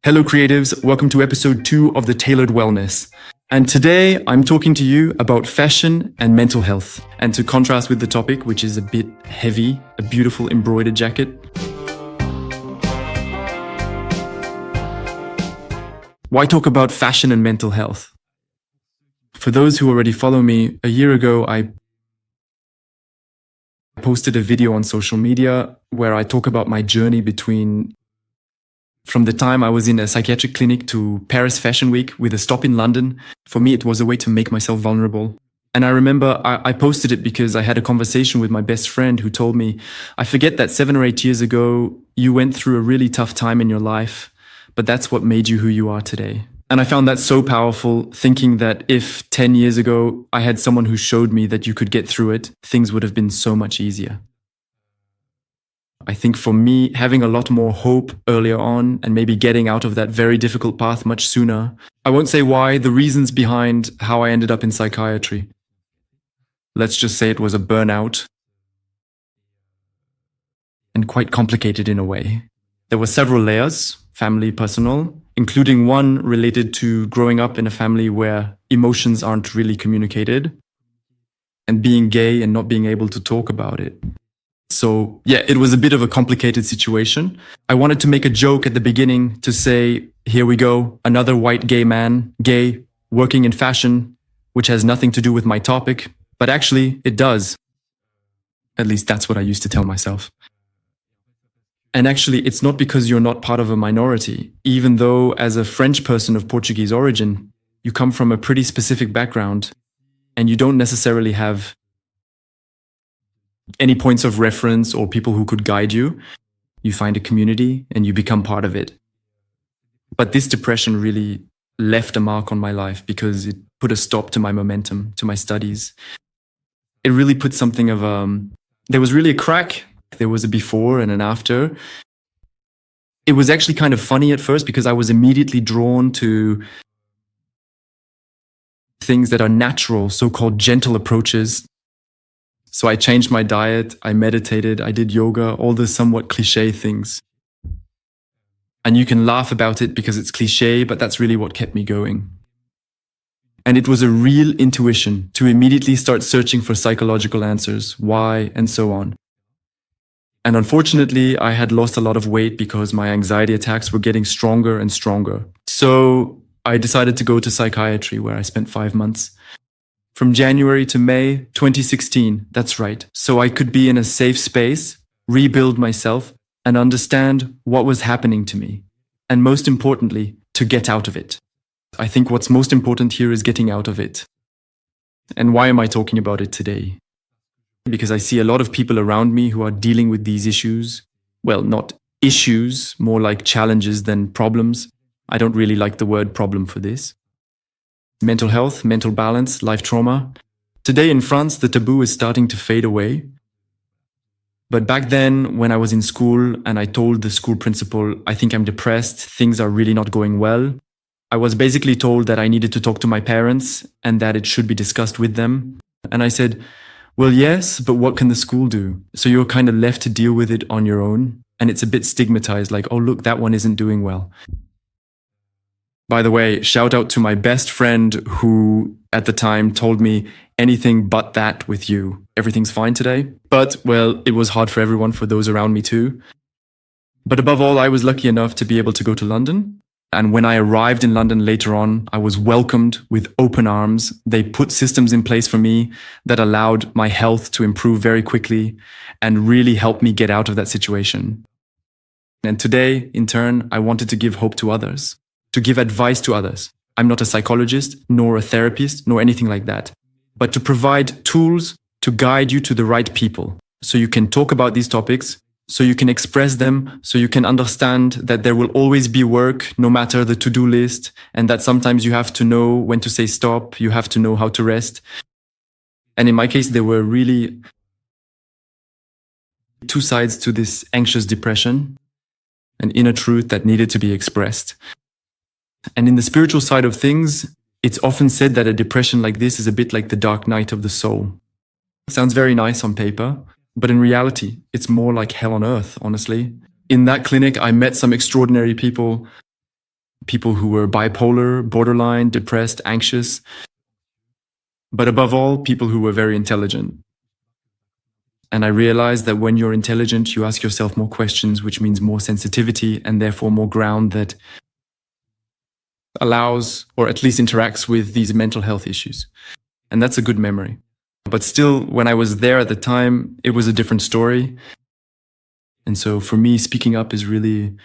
Hello, creatives. Welcome to episode 2 of The Tailored Wellness. And today I'm talking to you about fashion and mental health. And to contrast with the topic, which is a bit heavy, a beautiful embroidered jacket. Why talk about fashion and mental health? For those who already follow me, a year ago I posted a video on social media where I talk about my journey from the time I was in a psychiatric clinic to Paris Fashion Week with a stop in London. For me, it was a way to make myself vulnerable. And I remember I posted it because I had a conversation with my best friend who told me, I forget that 7 or 8 years ago, you went through a really tough time in your life, but that's what made you who you are today. And I found that so powerful, thinking that if 10 years ago I had someone who showed me that you could get through it, things would have been so much easier. I think for me, having a lot more hope earlier on and maybe getting out of that very difficult path much sooner. I won't say why, the reasons behind how I ended up in psychiatry. Let's just say it was a burnout and quite complicated in a way. There were several layers, family, personal, including one related to growing up in a family where emotions aren't really communicated and being gay and not being able to talk about it. So yeah, it was a bit of a complicated situation. I wanted to make a joke at the beginning to say, here we go, another white gay man, gay, working in fashion, which has nothing to do with my topic. But actually, it does. At least that's what I used to tell myself. And actually, it's not because you're not part of a minority, even though as a French person of Portuguese origin, you come from a pretty specific background and you don't necessarily have any points of reference or people who could guide you. You find a community and you become part of it. But this depression really left a mark on my life because it put a stop to my momentum, to my studies. It really put something of there was really a crack. There was a before and an after. It was actually kind of funny at first because I was immediately drawn to things that are natural, so-called gentle approaches. So I changed my diet, I meditated, I did yoga, all the somewhat cliche things. And you can laugh about it because it's cliche, but that's really what kept me going. And it was a real intuition to immediately start searching for psychological answers, why, and so on. And unfortunately, I had lost a lot of weight because my anxiety attacks were getting stronger and stronger. So I decided to go to psychiatry, where I spent 5 months. From January to May 2016, that's right. So I could be in a safe space, rebuild myself, and understand what was happening to me. And most importantly, to get out of it. I think what's most important here is getting out of it. And why am I talking about it today? Because I see a lot of people around me who are dealing with these issues. Well, not issues, more like challenges than problems. I don't really like the word problem for this. Mental health, mental balance, life trauma. Today in France, the taboo is starting to fade away. But back then, when I was in school and I told the school principal, I think I'm depressed, things are really not going well, I was basically told that I needed to talk to my parents and that it should be discussed with them. And I said, well, yes, but what can the school do? So you're kind of left to deal with it on your own. And it's a bit stigmatized, like, oh, look, that one isn't doing well. By the way, shout out to my best friend who at the time told me anything but that with you. Everything's fine today. But, well, it was hard for everyone, for those around me too. But above all, I was lucky enough to be able to go to London. And when I arrived in London later on, I was welcomed with open arms. They put systems in place for me that allowed my health to improve very quickly and really helped me get out of that situation. And today, in turn, I wanted to give hope to others. To give advice to others. I'm not a psychologist, nor a therapist, nor anything like that. But to provide tools to guide you to the right people. So you can talk about these topics, so you can express them, so you can understand that there will always be work, no matter the to-do list, and that sometimes you have to know when to say stop, you have to know how to rest. And in my case, there were really 2 sides to this anxious depression, an inner truth that needed to be expressed. And in the spiritual side of things, it's often said that a depression like this is a bit like the dark night of the soul. Sounds very nice on paper, but in reality, it's more like hell on earth, honestly. In that clinic, I met some extraordinary people people who were bipolar, borderline, depressed, anxious, but above all, people who were very intelligent. And I realized that when you're intelligent, you ask yourself more questions, which means more sensitivity and therefore more ground that allows or at least interacts with these mental health issues. And that's a good memory. But still, when I was there at the time, it was a different story. And so for me, speaking up is really,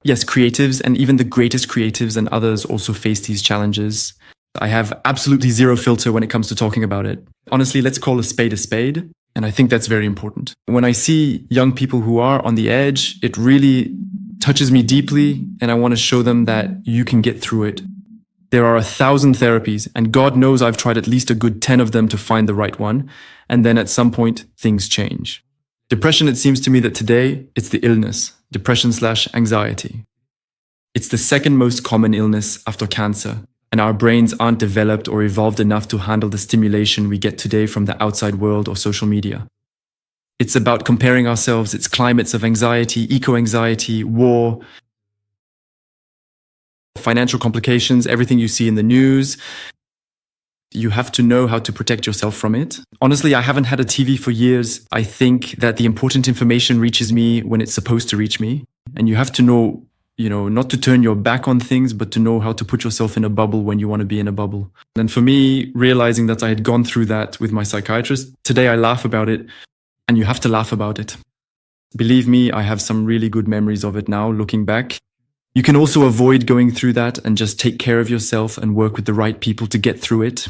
yes, creatives and even the greatest creatives and others also face these challenges. I have absolutely zero filter when it comes to talking about it. Honestly, let's call a spade a spade. And I think that's very important. When I see young people who are on the edge, it really touches me deeply. And I want to show them that you can get through it. There are 1,000 therapies, and God knows I've tried at least a good 10 of them to find the right one. And then at some point, things change. Depression, it seems to me that today, it's the illness, depression/anxiety. It's the second most common illness after cancer. And our brains aren't developed or evolved enough to handle the stimulation we get today from the outside world or social media. It's about comparing ourselves, it's climates of anxiety, eco-anxiety, war, financial complications, everything you see in the news. You have to know how to protect yourself from it. Honestly, I haven't had a TV for years. I think that the important information reaches me when it's supposed to reach me. And you have to know, not to turn your back on things, but to know how to put yourself in a bubble when you want to be in a bubble. And for me, realizing that I had gone through that with my psychiatrist, today I laugh about it, and you have to laugh about it. Believe me, I have some really good memories of it now, looking back. You can also avoid going through that and just take care of yourself and work with the right people to get through it.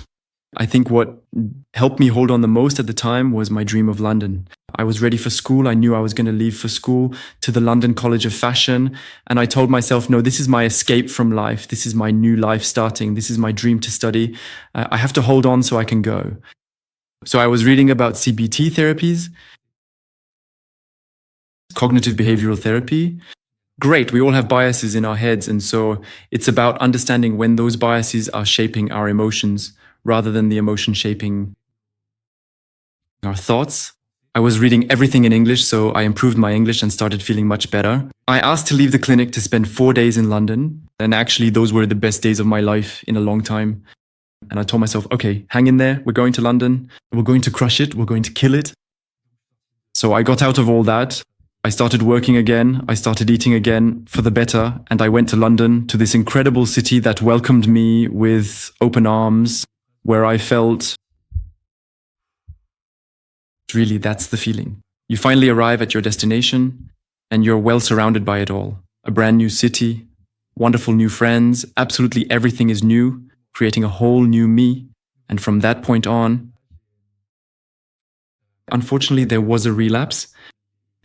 I think what helped me hold on the most at the time was my dream of London. I was ready for school. I knew I was going to leave for school to the London College of Fashion. And I told myself, no, this is my escape from life. This is my new life starting. This is my dream to study. I have to hold on so I can go. So I was reading about CBT therapies, cognitive behavioral therapy. Great, we all have biases in our heads. And so it's about understanding when those biases are shaping our emotions rather than the emotion shaping our thoughts. I was reading everything in English, so I improved my English and started feeling much better. I asked to leave the clinic to spend 4 days in London. And actually, those were the best days of my life in a long time. And I told myself, okay, hang in there. We're going to London. We're going to crush it. We're going to kill it. So I got out of all that. I started working again. I started eating again for the better. And I went to London, to this incredible city that welcomed me with open arms, where I felt, really, that's the feeling. You finally arrive at your destination and you're well surrounded by it all. A brand new city, wonderful new friends, absolutely everything is new, creating a whole new me. And from that point on, unfortunately, there was a relapse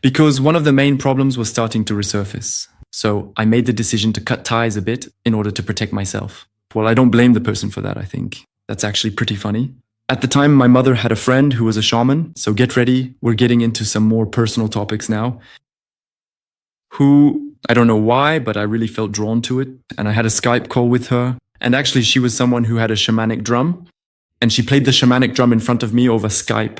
because one of the main problems was starting to resurface. So I made the decision to cut ties a bit in order to protect myself. Well, I don't blame the person for that, I think. That's actually pretty funny. At the time, my mother had a friend who was a shaman. So get ready. We're getting into some more personal topics now. Who, I don't know why, but I really felt drawn to it. And I had a Skype call with her. And actually, she was someone who had a shamanic drum. And she played the shamanic drum in front of me over Skype.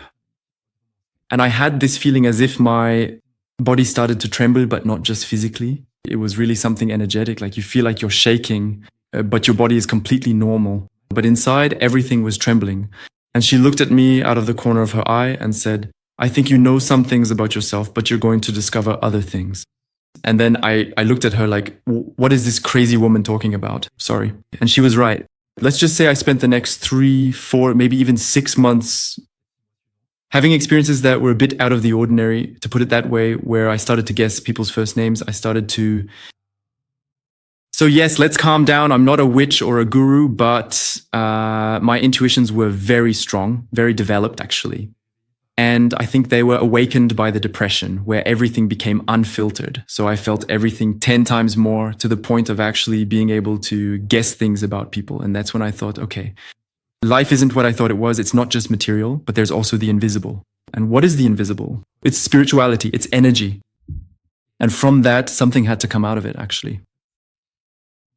And I had this feeling as if my body started to tremble, but not just physically. It was really something energetic. Like you feel like you're shaking, but your body is completely normal. But inside, everything was trembling. And she looked at me out of the corner of her eye and said, I think you know some things about yourself, but you're going to discover other things. And then I looked at her like, what is this crazy woman talking about? Sorry. And she was right. Let's just say I spent the next 3, 4, maybe even 6 months having experiences that were a bit out of the ordinary, to put it that way, where I started to guess people's first names. I started to... So yes, let's calm down. I'm not a witch or a guru, but my intuitions were very strong, very developed actually. And I think they were awakened by the depression, where everything became unfiltered. So I felt everything 10 times more, to the point of actually being able to guess things about people. And that's when I thought, okay, life isn't what I thought it was. It's not just material, but there's also the invisible. And what is the invisible? It's spirituality, it's energy. And from that, something had to come out of it actually.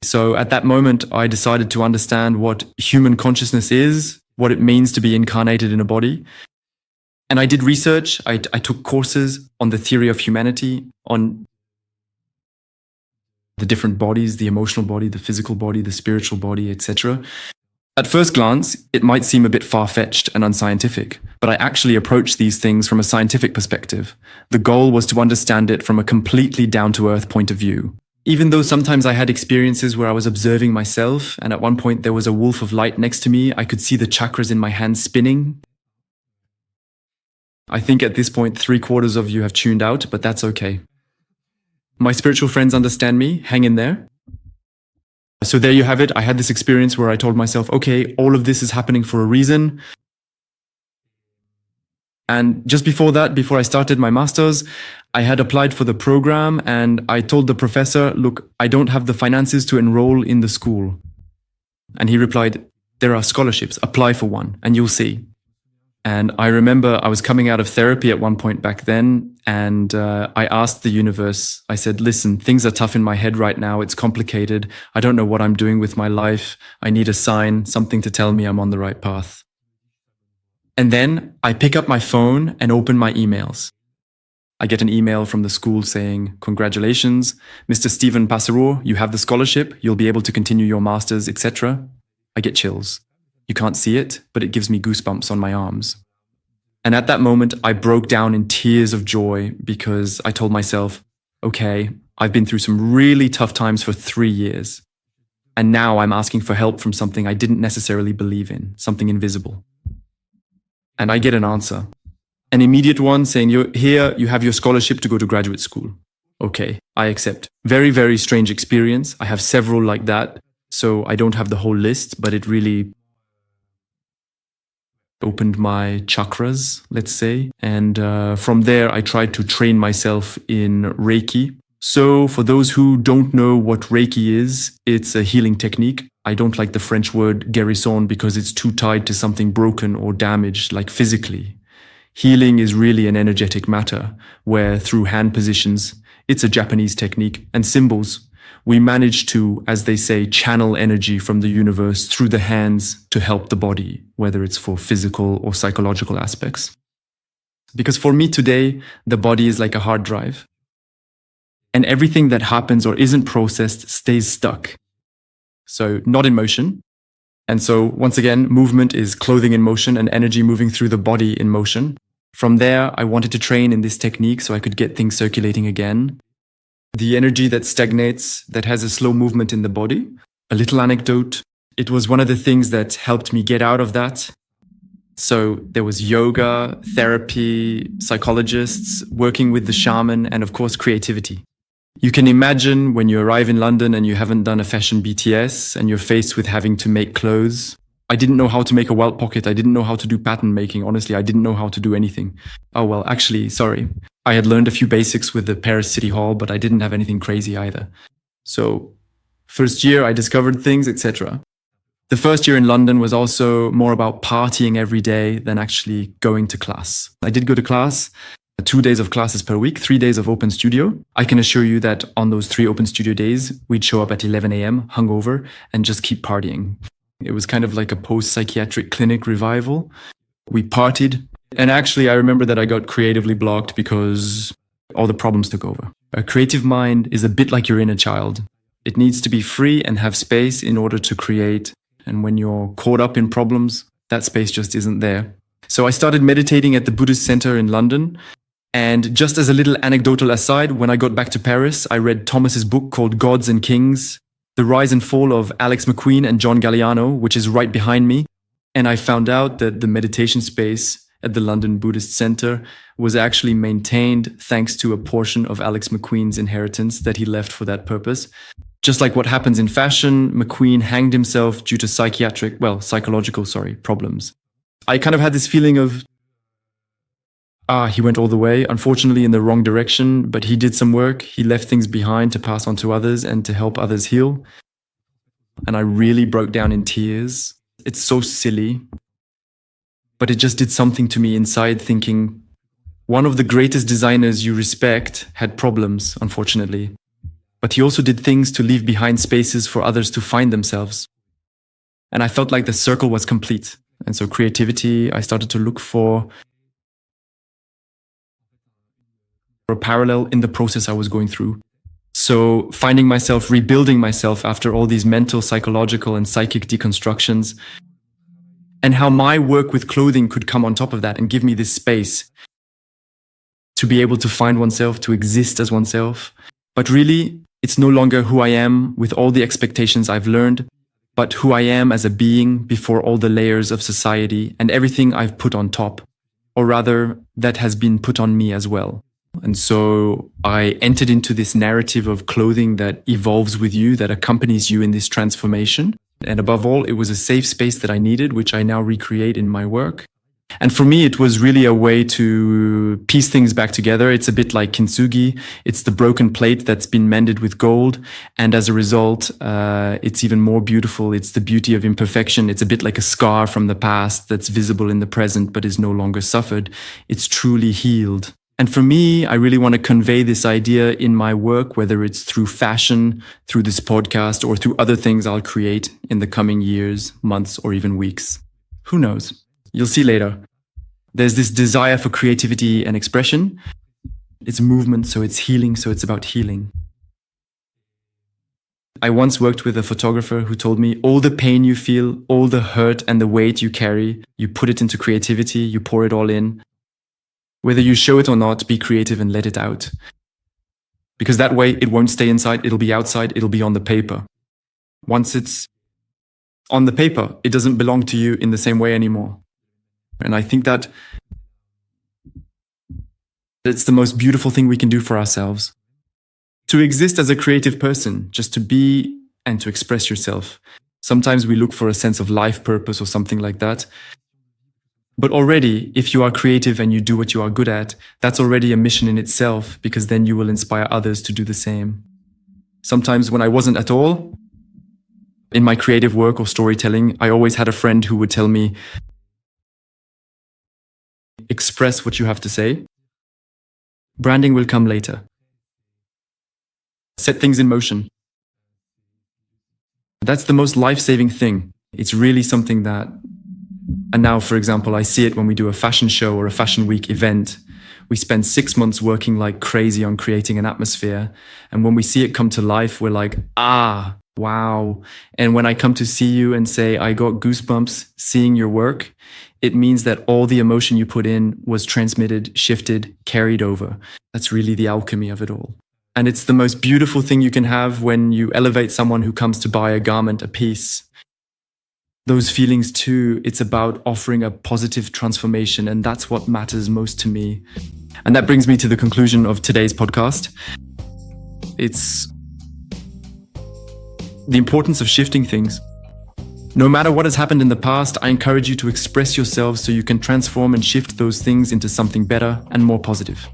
So at that moment, I decided to understand what human consciousness is, what it means to be incarnated in a body. And I did research. I took courses on the theory of humanity, on the different bodies, the emotional body, the physical body, the spiritual body, etc. At first glance, it might seem a bit far-fetched and unscientific, but I actually approached these things from a scientific perspective. The goal was to understand it from a completely down-to-earth point of view. Even though sometimes I had experiences where I was observing myself, and at one point there was a wolf of light next to me, I could see the chakras in my hands spinning. I think at this point 3/4 of you have tuned out, but that's okay. My spiritual friends understand me, hang in there. So there you have it. I had this experience where I told myself, okay, all of this is happening for a reason. And just before that, before I started my master's, I had applied for the program and I told the professor, look, I don't have the finances to enroll in the school. And he replied, there are scholarships, apply for one and you'll see. And I remember I was coming out of therapy at one point back then, and I asked the universe, I said, listen, things are tough in my head right now. It's complicated. I don't know what I'm doing with my life. I need a sign, something to tell me I'm on the right path. And then I pick up my phone and open my emails. I get an email from the school saying, congratulations, Mr. Stephen Passereau, you have the scholarship. You'll be able to continue your master's, etc. I get chills. You can't see it, but it gives me goosebumps on my arms. And at that moment, I broke down in tears of joy because I told myself, okay, I've been through some really tough times for 3 years. And now I'm asking for help from something I didn't necessarily believe in, something invisible. And I get an answer. An immediate one saying, here, you have your scholarship to go to graduate school. Okay, I accept. Very, very strange experience. I have several like that. So I don't have the whole list, but it really opened my chakras, let's say. And from there, I tried to train myself in Reiki. So for those who don't know what Reiki is, it's a healing technique. I don't like the French word guérison because it's too tied to something broken or damaged, like physically. Healing is really an energetic matter, where through hand positions, it's a Japanese technique, and symbols, we manage to, as they say, channel energy from the universe through the hands to help the body, whether it's for physical or psychological aspects. Because for me today, the body is like a hard drive. And everything that happens or isn't processed stays stuck. So not in motion. And so once again, movement is clothing in motion and energy moving through the body in motion. From there, I wanted to train in this technique so I could get things circulating again. The energy that stagnates, that has a slow movement in the body. A little anecdote. It was one of the things that helped me get out of that. So there was yoga, therapy, psychologists, working with the shaman, and of course, creativity. You can imagine when you arrive in London and you haven't done a fashion BTS and you're faced with having to make clothes. I didn't know how to make a welt pocket. I didn't know how to do pattern making. Honestly, I didn't know how to do anything. Oh, well, actually, sorry. I had learned a few basics with the Paris City Hall, but I didn't have anything crazy either. So first year, I discovered things, etc. The first year in London was also more about partying every day than actually going to class. I did go to class. 2 days of classes per week, 3 days of open studio. I can assure you that on those 3 open studio days, we'd show up at 11 a.m. hungover and just keep partying. It was kind of like a post-psychiatric clinic revival. We partied. And actually, I remember that I got creatively blocked because all the problems took over. A creative mind is a bit like your inner child. It needs to be free and have space in order to create. And when you're caught up in problems, that space just isn't there. So I started meditating at the Buddhist Center in London. And just as a little anecdotal aside, when I got back to Paris, I read Thomas's book called Gods and Kings, The Rise and Fall of Alex McQueen and John Galliano, which is right behind me. And I found out that the meditation space at the London Buddhist Center was actually maintained thanks to a portion of Alex McQueen's inheritance that he left for that purpose. Just like what happens in fashion, McQueen hanged himself due to psychological problems. I kind of had this feeling of, he went all the way, unfortunately in the wrong direction, but he did some work. He left things behind to pass on to others and to help others heal. And I really broke down in tears. It's so silly, but it just did something to me inside, thinking, one of the greatest designers you respect had problems, unfortunately. But he also did things to leave behind spaces for others to find themselves. And I felt like the circle was complete. And so creativity, I started to look for a parallel in the process I was going through. So finding myself, rebuilding myself after all these mental, psychological, and psychic deconstructions, and how my work with clothing could come on top of that and give me this space to be able to find oneself, to exist as oneself. But really, it's no longer who I am with all the expectations I've learned, but who I am as a being before all the layers of society and everything I've put on top, or rather, that has been put on me as well. And so I entered into this narrative of clothing that evolves with you, that accompanies you in this transformation. And above all, it was a safe space that I needed, which I now recreate in my work. And for me, it was really a way to piece things back together. It's a bit like kintsugi. It's the broken plate that's been mended with gold. And as a result, it's even more beautiful. It's the beauty of imperfection. It's a bit like a scar from the past that's visible in the present, but is no longer suffered. It's truly healed. And for me, I really want to convey this idea in my work, whether it's through fashion, through this podcast, or through other things I'll create in the coming years, months, or even weeks. Who knows? You'll see later. There's this desire for creativity and expression. It's movement, so it's healing, so it's about healing. I once worked with a photographer who told me, all the pain you feel, all the hurt and the weight you carry, you put it into creativity, you pour it all in. Whether you show it or not, be creative and let it out. Because that way, it won't stay inside, it'll be outside, it'll be on the paper. Once it's on the paper, it doesn't belong to you in the same way anymore. And I think that it's the most beautiful thing we can do for ourselves. To exist as a creative person, just to be and to express yourself. Sometimes we look for a sense of life purpose or something like that. But already, if you are creative and you do what you are good at, that's already a mission in itself, because then you will inspire others to do the same. Sometimes when I wasn't at all in my creative work or storytelling, I always had a friend who would tell me, express what you have to say. Branding will come later. Set things in motion. That's the most life-saving thing. It's really something that, and now, for example, I see it when we do a fashion show or a fashion week event. We spend 6 months working like crazy on creating an atmosphere. And when we see it come to life, we're like, wow. And when I come to see you and say, I got goosebumps seeing your work, it means that all the emotion you put in was transmitted, shifted, carried over. That's really the alchemy of it all. And it's the most beautiful thing you can have when you elevate someone who comes to buy a garment, a piece. Those feelings too, it's about offering a positive transformation, and that's what matters most to me. And that brings me to the conclusion of today's podcast. It's the importance of shifting things. No matter what has happened in the past, I encourage you to express yourselves so you can transform and shift those things into something better and more positive.